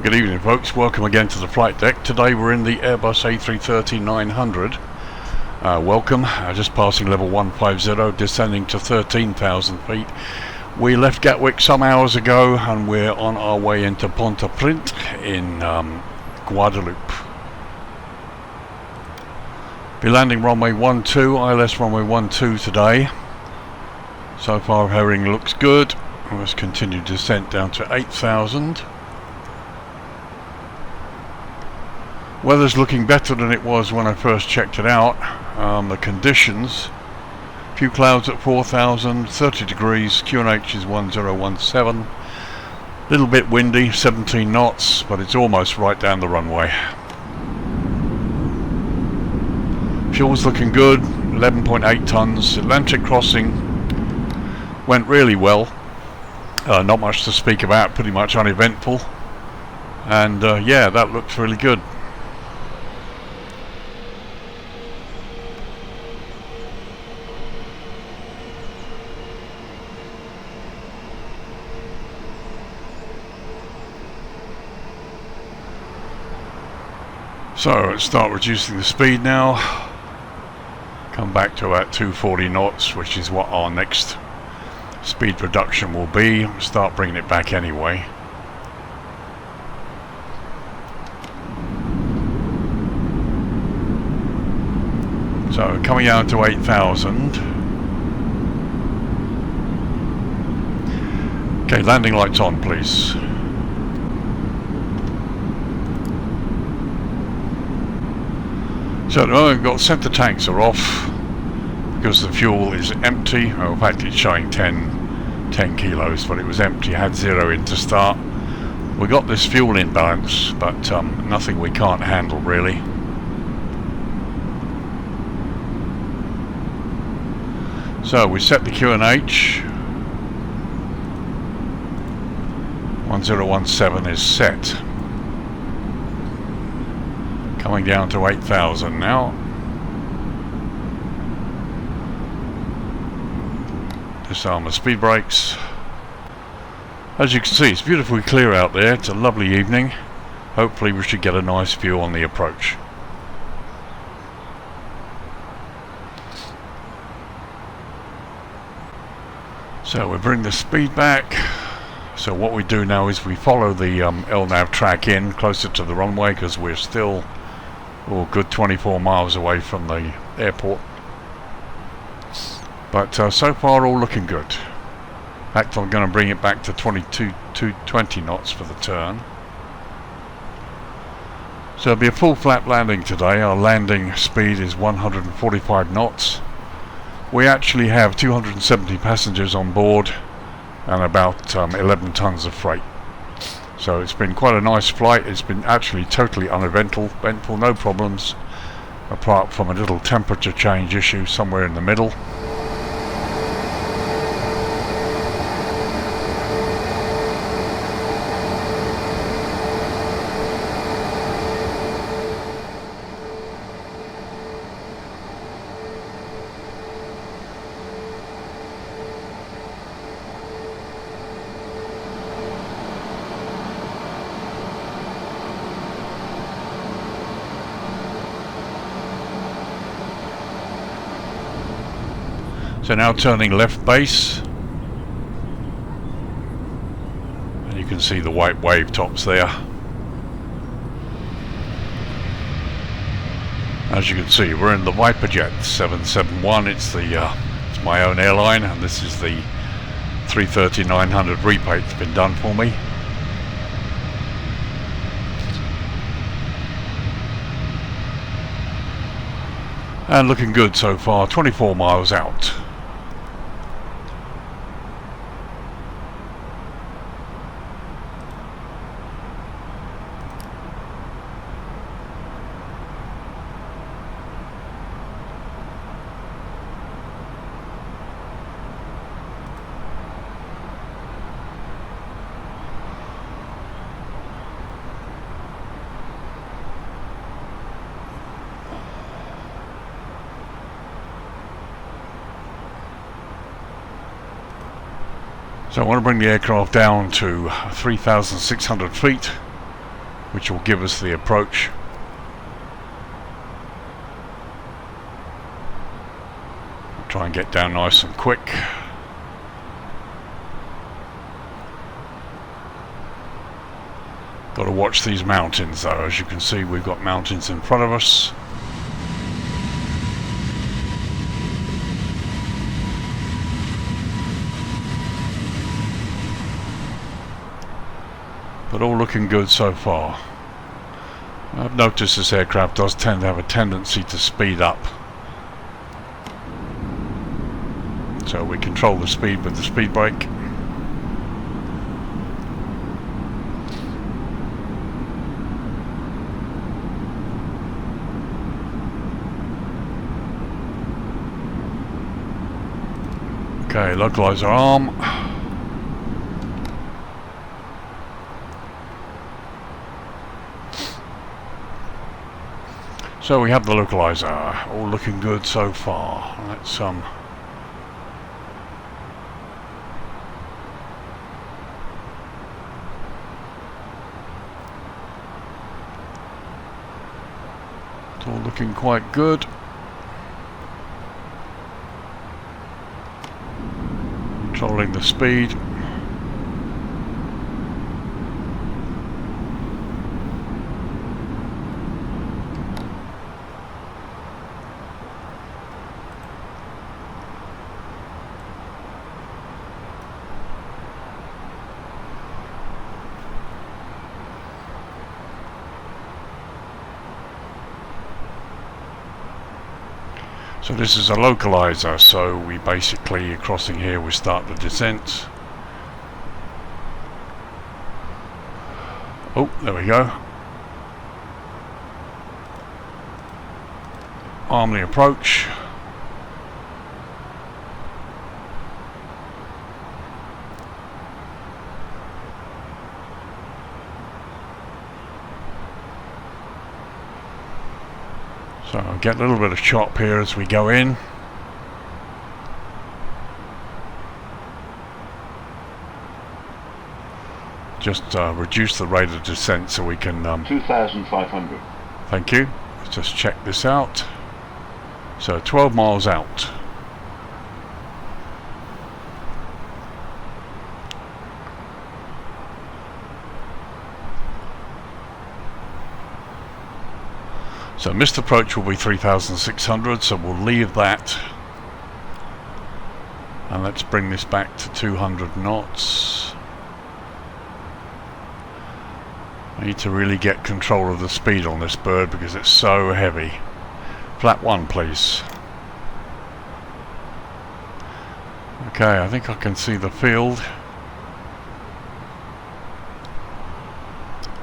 Good evening folks, welcome again to the flight deck. Today we're in the Airbus A330-900. Welcome, just passing level 150, descending to 13,000 feet. We left Gatwick some hours ago and we're on our way into Pointe-A-Pitre in Guadeloupe. Be landing runway 12, ILS runway 12 today. So far everything looks good. Let's continue descent down to 8,000. Weather's looking better than it was when I first checked it out. The conditions, few clouds at 4,000, 30 degrees, QNH is 1017, little bit windy, 17 knots, but it's almost right down the runway. Fuel's looking good, 11.8 tons. Atlantic crossing went really well, not much to speak about, pretty much uneventful, and yeah, that looks really good. So let's start reducing the speed now. Come back to about 240 knots, which is what our next speed reduction will be. Start bringing it back anyway. So coming down to 8,000. Okay, landing lights on please. So at the moment we've got center tanks are off because the fuel is empty. Well, in fact it's showing 10 kilos, but it was empty, had 0 in to start. We got this fuel imbalance, but nothing we can't handle really. So we set the QNH. 1017 is set. Coming down to 8,000 now. Disarm the speed brakes. As you can see, it's beautifully clear out there. It's a lovely evening. Hopefully we should get a nice view on the approach. So we bring the speed back. So what we do now is we follow the LNAV track in closer to the runway because we're still good 24 miles away from the airport, but so far all looking good. In fact, I'm going to bring it back to 20 knots for the turn. So it'll be a full flap landing today. Our landing speed is 145 knots. We actually have 270 passengers on board and about 11 tons of freight. So it's been quite a nice flight. It's been actually totally uneventful, no problems, apart from a little temperature change issue somewhere in the middle. So now turning left base, and you can see the white wave tops there. As you can see, we're in the Viperjet 771. It's my own airline, and this is the 330-900 repaint that's been done for me. And looking good so far, 24 miles out. So I want to bring the aircraft down to 3,600 feet which will give us the approach. Try and get down nice and quick. Got to watch these mountains though. As you can see, we've got mountains in front of us. But all looking good so far. I've noticed this aircraft does tend to have a tendency to speed up. So we control the speed with the speed brake. Okay, localize our arm. So we have the localizer, all looking good so far. Let's it's all looking quite good. Controlling the speed. So this is a localizer, so we basically, crossing here, we start the descent. Oh, there we go. Arm the approach. So I'll get a little bit of chop here as we go in. Just reduce the rate of descent so we can... 2,500. Thank you. Let's just check this out. So 12 miles out. So missed approach will be 3,600, so we'll leave that. And let's bring this back to 200 knots. I need to really get control of the speed on this bird because it's so heavy. Flap 1 please. Okay, I think I can see the field.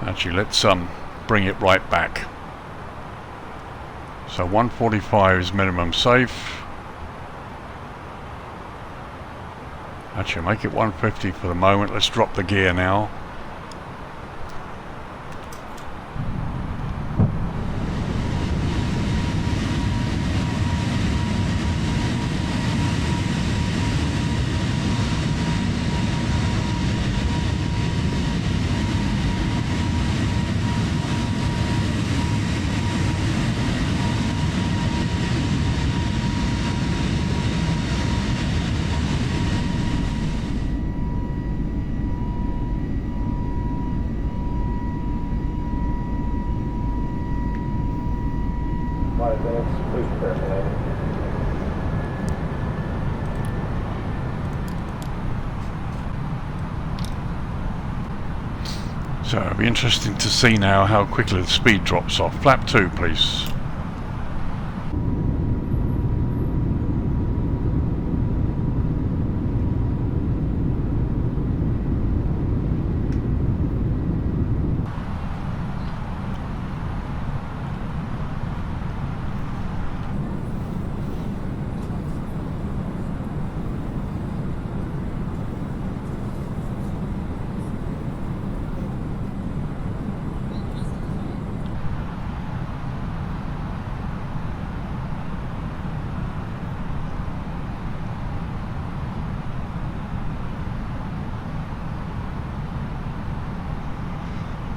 Actually, let's bring it right back. So 145 is minimum safe. Actually, make it 150 for the moment. Let's drop the gear now. So it'll be interesting to see now how quickly the speed drops off. Flap 2 please.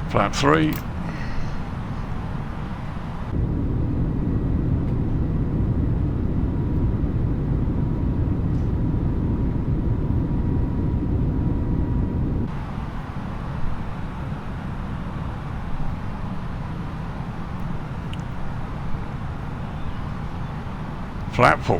Flap 3. Flap full.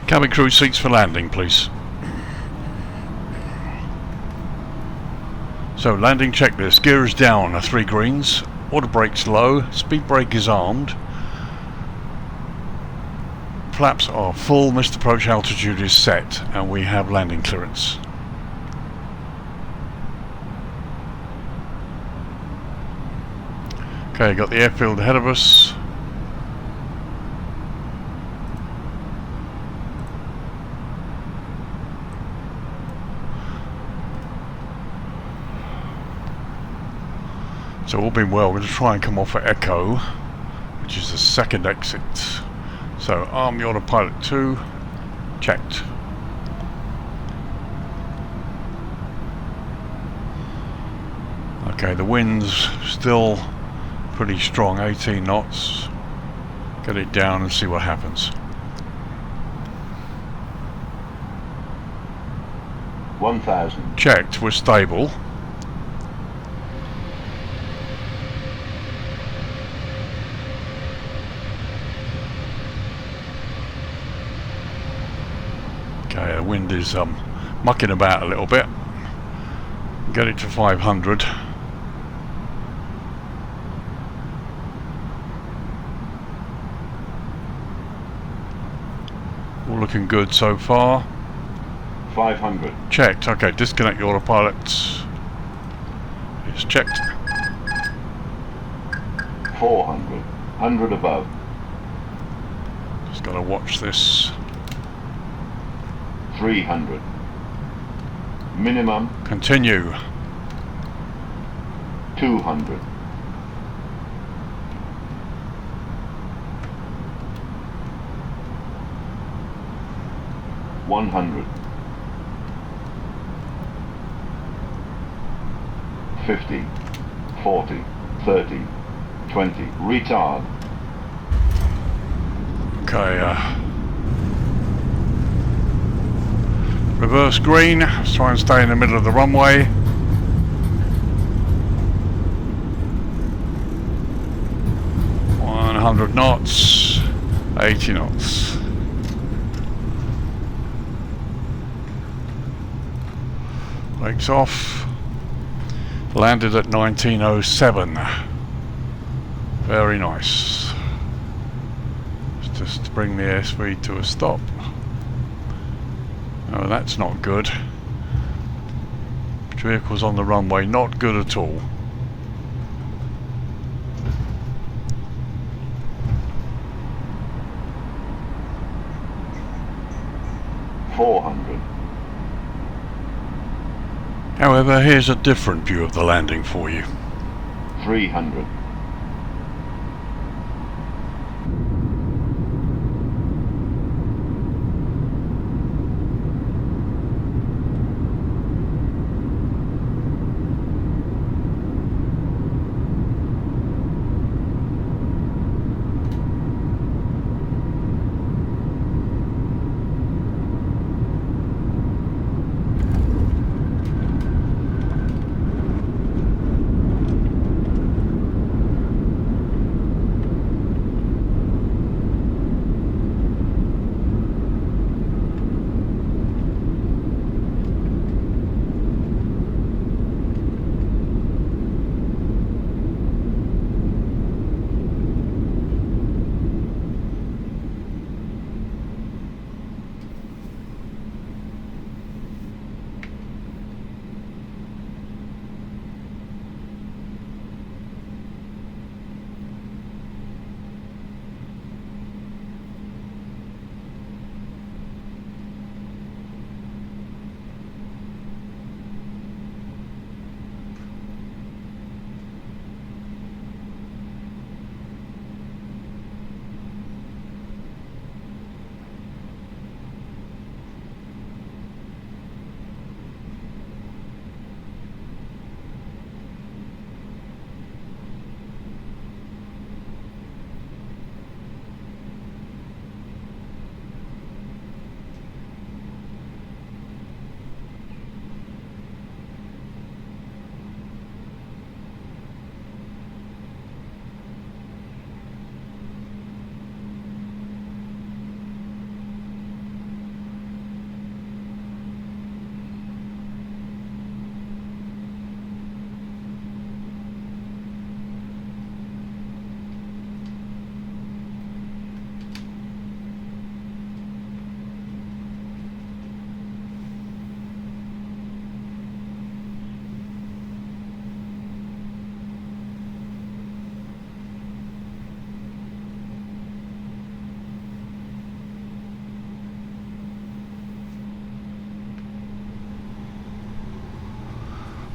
Cabin crew seats for landing, please. So, landing checklist. Gear is down, 3 greens. Auto brakes low. Speed brake is armed. Flaps are full. Missed approach altitude is set. And we have landing clearance. Okay, got the airfield ahead of us. So all being well, we're going to try and come off at Echo, which is the second exit. So arm the autopilot 2, checked. Okay, the wind's still pretty strong, 18 knots. Get it down and see what happens. 1000. Checked, we're stable. Okay, the wind is mucking about a little bit. Get it to 500. All looking good so far. 500. Checked. Okay, disconnect your autopilot. It's checked. 400. 100 above. Just gotta watch this. 300. Minimum. Continue. 200. 100. 50. 40. 30. 20. Retard. Okay, reverse green. Let's try and stay in the middle of the runway. .100 knots, 80 knots. Brakes off. Landed at 1907. Very nice. Just to bring the airspeed to a stop. Oh, that's not good. Vehicles on the runway, not good at all. However, here's a different view of the landing for you. 300.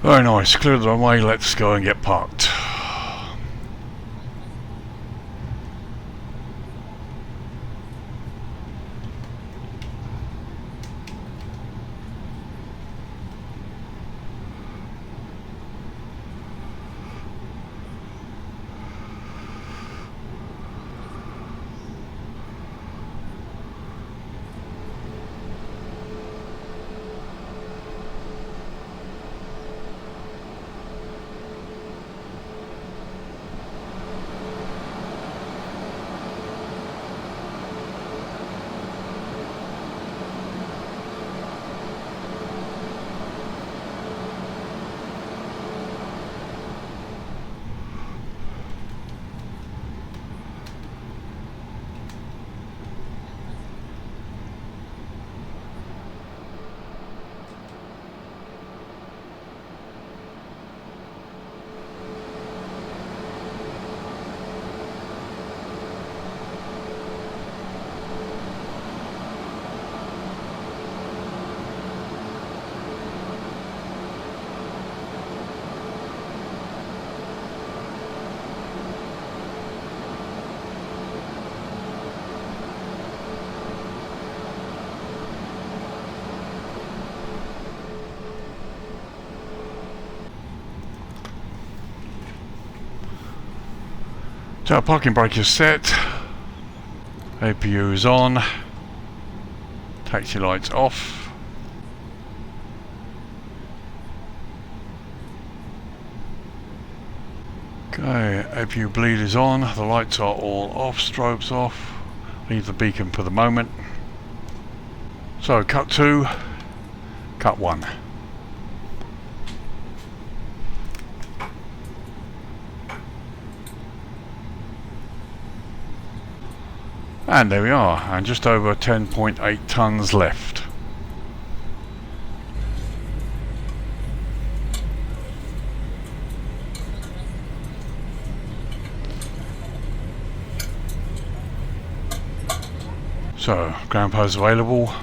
Very nice, clear the runway, let's go and get parked. So our parking brake is set, APU is on, taxi lights off. Okay, APU bleed is on, the lights are all off, strobes off, leave the beacon for the moment. So cut 2, cut 1. And there we are, and just over 10.8 tons left. So, ground post available.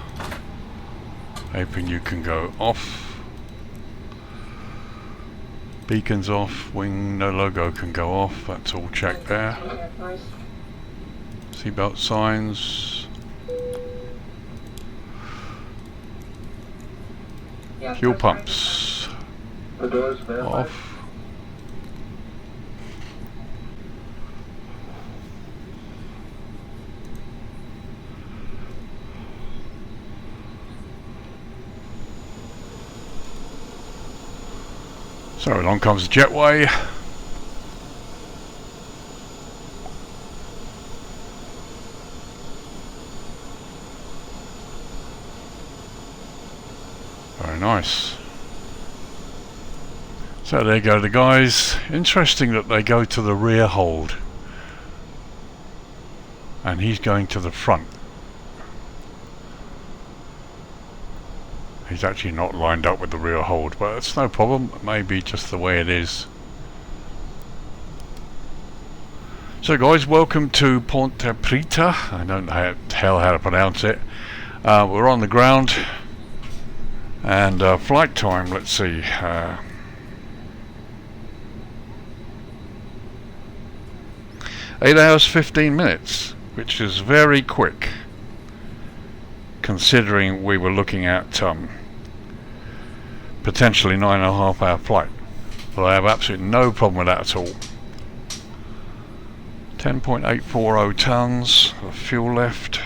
APU can go off. Beacons off, wing no logo can go off, that's all checked there. Seatbelt signs. Fuel pumps off. So along comes the jetway. Very nice. So there go the guys. Interesting that they go to the rear hold and he's going to the front. He's actually not lined up with the rear hold, but it's no problem, it may be just the way it is. So guys, welcome to Pointe-A-Pitre. I don't know how to pronounce it. We're on the ground. And flight time, let's see, 8 hours 15 minutes, which is very quick considering we were looking at potentially 9.5 hour flight. But I have absolutely no problem with that at all. 10.840 tons of fuel left.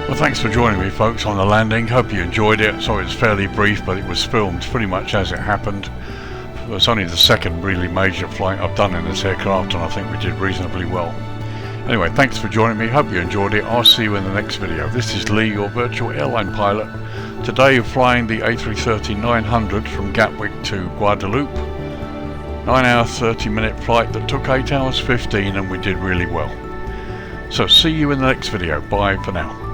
Well, thanks for joining me folks on the landing. Hope you enjoyed it. Sorry it's fairly brief, but it was filmed pretty much as it happened. It was only the second really major flight I've done in this aircraft, and I think we did reasonably well. Anyway, thanks for joining me. Hope you enjoyed it. I'll see you in the next video. This is Lee, your virtual airline pilot. Today flying the A330-900 from Gatwick to Guadeloupe. 9-hour 30-minute flight that took 8 hours 15, and we did really well. So see you in the next video. Bye for now.